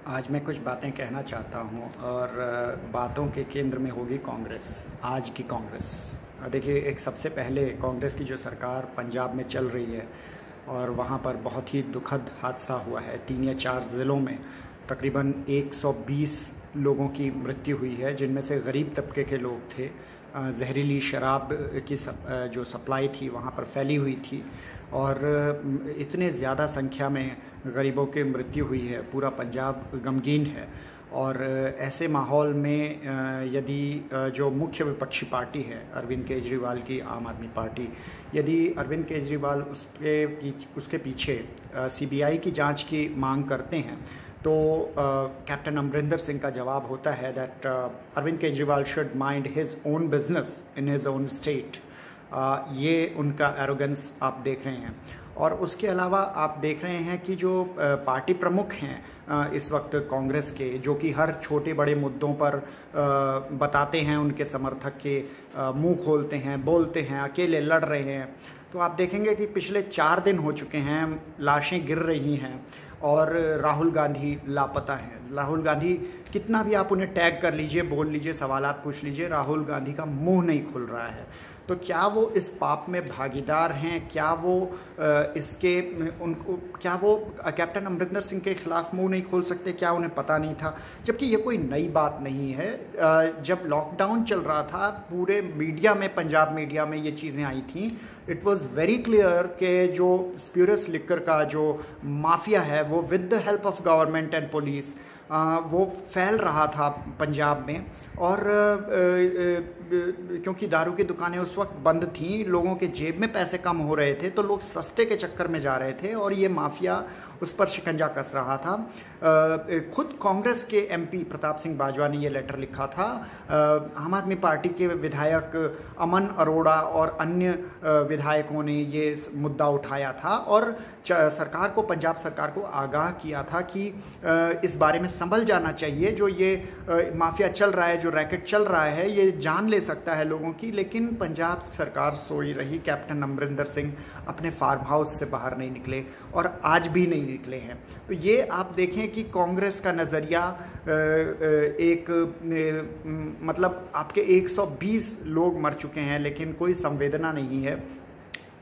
आज मैं कुछ बातें कहना चाहता हूँ और बातों के केंद्र में होगी कांग्रेस। आज की कांग्रेस देखिए, एक सबसे पहले कांग्रेस की जो सरकार पंजाब में चल रही है और वहाँ पर बहुत ही दुखद हादसा हुआ है। 3 या 4 ज़िलों में तकरीबन 120 लोगों की मृत्यु हुई है, जिनमें से गरीब तबके के लोग थे। जहरीली शराब की जो सप्लाई थी वहाँ पर फैली हुई थी और इतने ज़्यादा संख्या में गरीबों की मृत्यु हुई है। पूरा पंजाब गमगीन है और ऐसे माहौल में यदि जो मुख्य विपक्षी पार्टी है अरविंद केजरीवाल की आम आदमी पार्टी, यदि अरविंद केजरीवाल उसके पीछे सीबीआई की जांच की मांग करते हैं तो कैप्टन अमरिंदर सिंह का जवाब होता है that Arvind Kejriwal should mind his own business in his own state. ये उनका एरोगेंस आप देख रहे हैं। और उसके अलावा आप देख रहे हैं कि जो पार्टी प्रमुख हैं इस वक्त कांग्रेस के, जो कि हर छोटे बड़े मुद्दों पर बताते हैं, उनके समर्थक के मुंह खोलते हैं, बोलते हैं, अकेले लड़ रहे हैं, तो आप देखेंगे कि पिछले 4 दिन हो चुके हैं, लाशें गिर रही हैं और राहुल गांधी लापता हैं। राहुल गांधी कितना भी आप उन्हें टैग कर लीजिए, बोल लीजिए, सवालात पूछ लीजिए, राहुल गांधी का मुंह नहीं खुल रहा है। तो क्या वो इस पाप में भागीदार हैं? क्या वो क्या वो कैप्टन अमरिंदर सिंह के खिलाफ मुंह नहीं खोल सकते? क्या उन्हें पता नहीं था? जबकि ये कोई नई बात नहीं है। जब लॉकडाउन चल रहा था, पूरे मीडिया में, पंजाब मीडिया में ये चीज़ें आई थी। इट वॉज़ वेरी क्लियर कि जो स्पिरिट्स लिकर का जो माफिया है वो with the help of government and police वो फैल रहा था पंजाब में। और क्योंकि दारू की दुकानें उस वक्त बंद थीं, लोगों के जेब में पैसे कम हो रहे थे, तो लोग सस्ते के चक्कर में जा रहे थे और ये माफिया उस पर शिकंजा कस रहा था। खुद कांग्रेस के एमपी प्रताप सिंह बाजवा ने ये लेटर लिखा था। आम आदमी पार्टी के विधायक अमन अरोड़ा और अन्य विधायकों ने ये मुद्दा उठाया था और सरकार को, पंजाब सरकार को आगाह किया था कि इस बारे में संभल जाना चाहिए। जो ये माफिया चल रहा है, जो रैकेट चल रहा है, ये जान ले सकता है लोगों की। लेकिन पंजाब सरकार सोई रही। कैप्टन अमरिंदर सिंह अपने फार्म हाउस से बाहर नहीं निकले और आज भी नहीं निकले हैं। तो ये आप देखें कि कांग्रेस का नज़रिया मतलब आपके 120 लोग मर चुके हैं लेकिन कोई संवेदना नहीं है।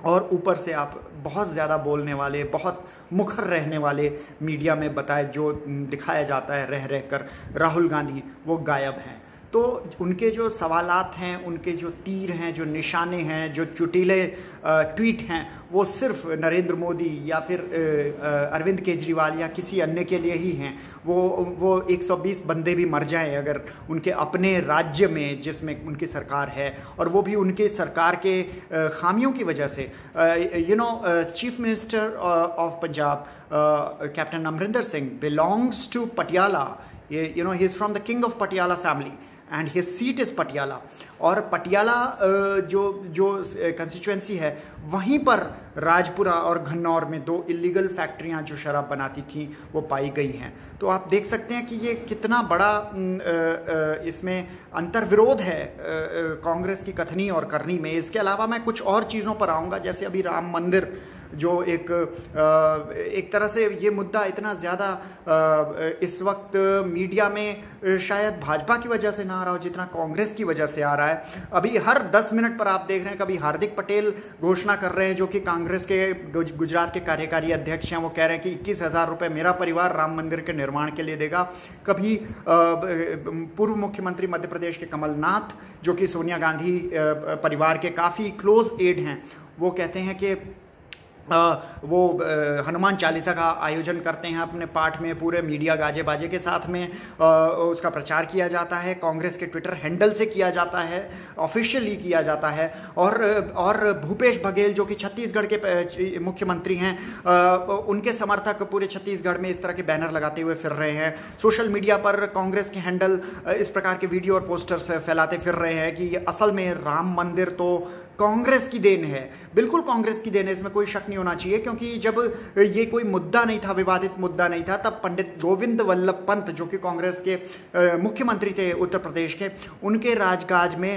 और ऊपर से आप बहुत ज़्यादा बोलने वाले, बहुत मुखर रहने वाले मीडिया में जो दिखाया जाता है रह कर राहुल गांधी, वो गायब हैं। तो उनके जो सवालात हैं, उनके जो तीर हैं, जो निशाने हैं, जो चुटीले ट्वीट हैं, वो सिर्फ नरेंद्र मोदी या फिर अरविंद केजरीवाल या किसी अन्य के लिए ही हैं। वो 120 बंदे भी मर जाएं अगर उनके अपने राज्य में जिसमें उनकी सरकार है, और वो भी उनके सरकार के खामियों की वजह से। Chief minister of Punjab captain Amarinder Singh belongs to Patiala. He is from the king of Patiala family and his seat is Patiala. और पटियाला जो कंस्टिट्यूएंसी है, वहीं पर राजपुरा और घन्नौर में 2 इलीगल फैक्ट्रियां जो शराब बनाती थीं वो पाई गई हैं। तो आप देख सकते हैं कि ये कितना बड़ा इसमें अंतर्विरोध है कांग्रेस की कथनी और करनी में। इसके अलावा मैं कुछ और चीज़ों पर आऊँगा, जैसे अभी राम मंदिर, जो एक तरह से ये मुद्दा इतना ज़्यादा इस वक्त मीडिया में शायद भाजपा की वजह से ना आ रहा हो जितना कांग्रेस की वजह से आ रहा है। अभी हर 10 मिनट पर आप देख रहे हैं, कभी हार्दिक पटेल घोषणा कर रहे हैं, जो कि कांग्रेस के गुजरात के कार्यकारी अध्यक्ष हैं, वो कह रहे हैं कि 21,000 रुपये मेरा परिवार राम मंदिर के निर्माण के लिए देगा। कभी पूर्व मुख्यमंत्री मध्य प्रदेश के कमलनाथ, जो कि सोनिया गांधी परिवार के काफ़ी क्लोज एड हैं, वो कहते हैं कि वो हनुमान चालीसा का आयोजन करते हैं अपने पाठ में, पूरे मीडिया गाजे बाजे के साथ में उसका प्रचार किया जाता है, कांग्रेस के ट्विटर हैंडल से किया जाता है, ऑफिशियली किया जाता है। और भूपेश बघेल, जो कि छत्तीसगढ़ के मुख्यमंत्री हैं, उनके समर्थक पूरे छत्तीसगढ़ में इस तरह के बैनर लगाते हुए फिर रहे हैं। सोशल मीडिया पर कांग्रेस के हैंडल इस प्रकार के वीडियो और पोस्टर्स फैलाते फिर रहे हैं कि असल में राम मंदिर तो कांग्रेस की देन है, बिल्कुल कांग्रेस की देन है, इसमें कोई शक नहीं होना चाहिए। क्योंकि जब ये कोई मुद्दा नहीं था, विवादित मुद्दा नहीं था, तब पंडित गोविंद वल्लभ पंत जो कि कांग्रेस के मुख्यमंत्री थे उत्तर प्रदेश के, उनके राजकाज में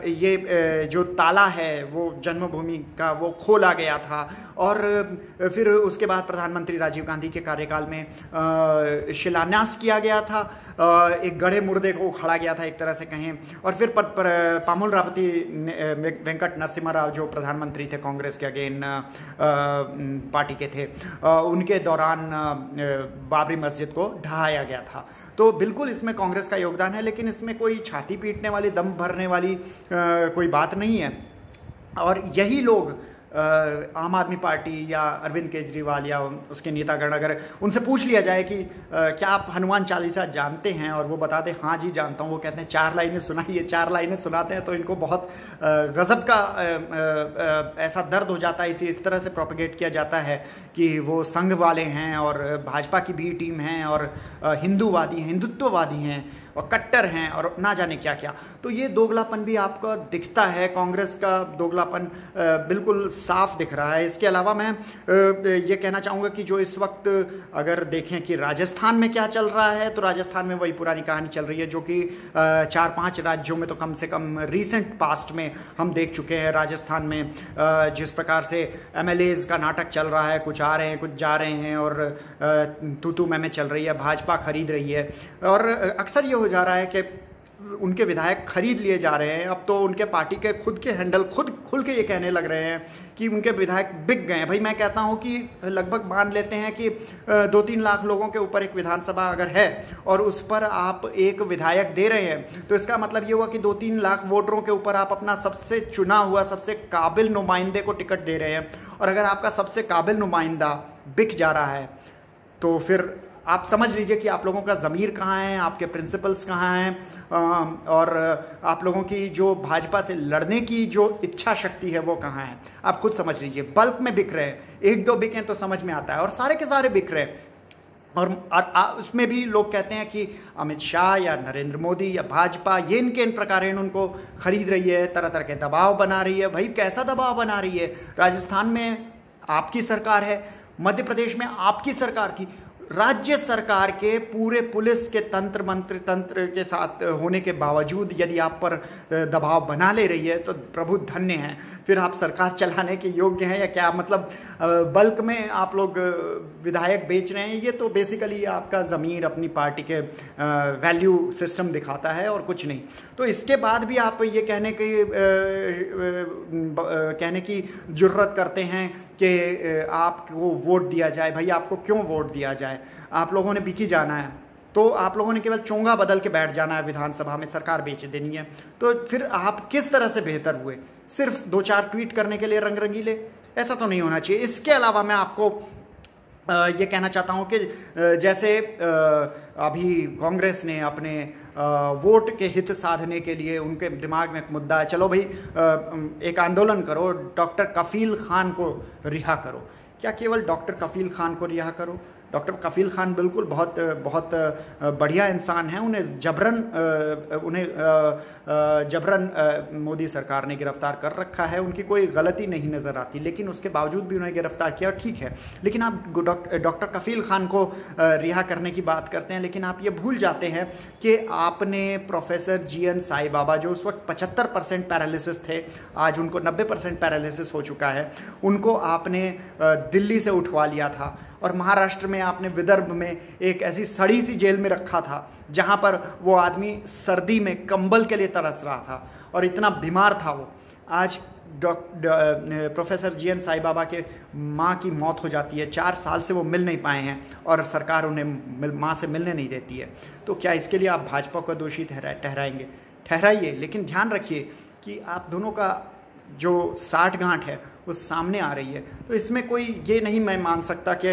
ये जो ताला है वो जन्मभूमि का वो खोला गया था। और फिर उसके बाद प्रधानमंत्री राजीव गांधी के कार्यकाल में शिलान्यास किया गया था, एक गड़े मुर्दे को उखाड़ा गया था एक तरह से कहें। और फिर पामुल रावती वेंकट नरसिम्हा राव जो प्रधानमंत्री थे कांग्रेस के अगेन पार्टी के थे, उनके दौरान बाबरी मस्जिद को ढहाया गया था। तो बिल्कुल इसमें कांग्रेस का योगदान है, लेकिन इसमें कोई छाती पीटने वाली, दम भरने वाली कोई बात नहीं है। और यही लोग आम आदमी पार्टी या अरविंद केजरीवाल या उसके नेतागण, अगर उनसे पूछ लिया जाए कि क्या आप हनुमान चालीसा जानते हैं, और वो बताते हैं हाँ जी जानता हूँ, वो कहते हैं 4 लाइनें सुनाइए, 4 लाइनें सुनाते हैं तो इनको बहुत गज़ब का ऐसा दर्द हो जाता है। इसे इस तरह से प्रोपेगेट किया जाता है कि वो संघ वाले हैं और भाजपा की बी टीम हैं और हिंदूवादी हैं, हिंदुत्ववादी हैं और कट्टर हैं और ना जाने क्या क्या। तो ये दोगलापन भी आपका दिखता है, कांग्रेस का दोगलापन बिल्कुल साफ दिख रहा है। इसके अलावा मैं ये कहना चाहूँगा कि जो इस वक्त अगर देखें कि राजस्थान में क्या चल रहा है, तो राजस्थान में वही पुरानी कहानी चल रही है जो कि 4-5 राज्यों में तो कम से कम रीसेंट पास्ट में हम देख चुके हैं। राजस्थान में जिस प्रकार से MLAs का नाटक चल रहा है, कुछ आ रहे हैं कुछ जा रहे हैं और तू मैं चल रही है, भाजपा खरीद रही है। और अक्सर ये हो जा रहा है कि उनके विधायक खरीद लिए जा रहे हैं। अब तो उनके पार्टी के खुद के हैंडल खुद खुल के ये कहने लग रहे हैं कि उनके विधायक बिक गए हैं। भाई मैं कहता हूं कि लगभग मान लेते हैं कि 2-3 लाख लोगों के ऊपर एक विधानसभा अगर है और उस पर आप एक विधायक दे रहे हैं, तो इसका मतलब ये हुआ कि 2-3 लाख वोटरों के ऊपर आप अपना सबसे चुना हुआ, सबसे काबिल नुमाइंदे को टिकट दे रहे हैं। और अगर आपका सबसे काबिल नुमाइंदा बिक जा रहा है तो फिर आप समझ लीजिए कि आप लोगों का ज़मीर कहाँ है, आपके प्रिंसिपल्स कहाँ हैं और आप लोगों की जो भाजपा से लड़ने की जो इच्छा शक्ति है वो कहाँ है। आप खुद समझ लीजिए, बल्क में बिक रहे हैं, 1-2 बिकें तो समझ में आता है और सारे के सारे बिक रहे हैं। और उसमें भी लोग कहते हैं कि अमित शाह या नरेंद्र मोदी या भाजपा ये इनके इन प्रकार उनको खरीद रही है, तरह तरह के दबाव बना रही है। भाई कैसा दबाव बना रही है? राजस्थान में आपकी सरकार है, मध्य प्रदेश में आपकी सरकार थी, राज्य सरकार के पूरे पुलिस के तंत्र के साथ होने के बावजूद यदि आप पर दबाव बना ले रही है तो प्रभु धन्य हैं, फिर आप सरकार चलाने के योग्य हैं या क्या? मतलब बल्क में आप लोग विधायक बेच रहे हैं, ये तो बेसिकली आपका ज़मीर अपनी पार्टी के वैल्यू सिस्टम दिखाता है और कुछ नहीं। तो इसके बाद भी आप ये कहने की जुर्रत करते हैं कि आपको वोट दिया जाए। भाई आपको क्यों वोट दिया जाए? आप लोगों ने बिकी जाना है, तो आप लोगों ने केवल चोंगा बदल के बैठ जाना है विधानसभा में, सरकार बेच देनी है। तो फिर आप किस तरह से बेहतर हुए? सिर्फ 2-4 ट्वीट करने के लिए रंग रंगीले? ऐसा तो नहीं होना चाहिए। इसके अलावा मैं आपको ये कहना चाहता हूँ कि जैसे अभी कांग्रेस ने अपने वोट के हित साधने के लिए उनके दिमाग में एक मुद्दा है, चलो भाई एक आंदोलन करो, डॉक्टर कफील खान को रिहा करो। क्या केवल डॉक्टर कफील खान को रिहा करो? डॉक्टर कफील खान बिल्कुल बहुत बढ़िया इंसान हैं, उन्हें जबरन मोदी सरकार ने गिरफ्तार कर रखा है, उनकी कोई गलती नहीं नज़र आती, लेकिन उसके बावजूद भी उन्हें गिरफ्तार किया, ठीक है। लेकिन आप डॉक्टर कफील खान को रिहा करने की बात करते हैं, लेकिन आप ये भूल जाते हैं कि आपने प्रोफेसर GN साई बाबा, जो उस वक्त 75% पैरालिसिस थे, आज उनको 90% पैरालिसिस हो चुका है, उनको आपने दिल्ली से उठवा लिया था और महाराष्ट्र में आपने विदर्भ में एक ऐसी सड़ी सी जेल में रखा था जहां पर वो आदमी सर्दी में कंबल के लिए तरस रहा था और इतना बीमार था वो। आज प्रोफेसर GN साई बाबा के माँ की मौत हो जाती है, 4 साल से वो मिल नहीं पाए हैं और सरकार उन्हें माँ से मिलने नहीं देती है। तो क्या इसके लिए आप भाजपा को दोषी ठहराएंगे? ठहराइए, लेकिन ध्यान रखिए कि आप दोनों का जो साठगांठ है वो सामने आ रही है। तो इसमें कोई ये नहीं मैं मान सकता कि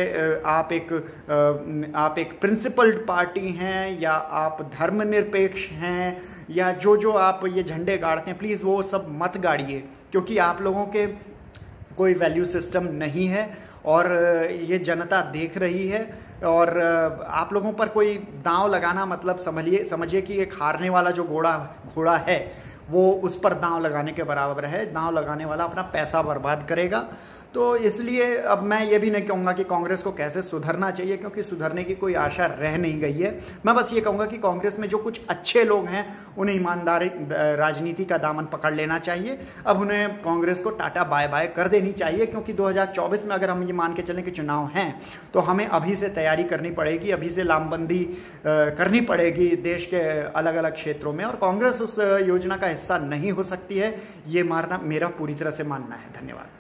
आप एक प्रिंसिपल्ड पार्टी हैं या आप धर्मनिरपेक्ष हैं या जो आप ये झंडे गाड़ते हैं, प्लीज़ वो सब मत गाड़िए, क्योंकि आप लोगों के कोई वैल्यू सिस्टम नहीं है और ये जनता देख रही है। और आप लोगों पर कोई दांव लगाना मतलब समझिए कि एक हारने वाला जो घोड़ा है वो उस पर दांव लगाने के बराबर है। दांव लगाने वाला अपना पैसा बर्बाद करेगा। तो इसलिए अब मैं ये भी नहीं कहूँगा कि कांग्रेस को कैसे सुधरना चाहिए, क्योंकि सुधरने की कोई आशा रह नहीं गई है। मैं बस ये कहूँगा कि कांग्रेस में जो कुछ अच्छे लोग हैं उन्हें ईमानदारी राजनीति का दामन पकड़ लेना चाहिए। अब उन्हें कांग्रेस को टाटा बाय बाय कर देनी चाहिए, क्योंकि 2024 में अगर हम ये मान के चलें कि चुनाव हैं तो हमें अभी से तैयारी करनी पड़ेगी, अभी से लामबंदी करनी पड़ेगी देश के अलग अलग क्षेत्रों में, और कांग्रेस उस योजना का हिस्सा नहीं हो सकती है। ये मेरा पूरी तरह से मानना है। धन्यवाद।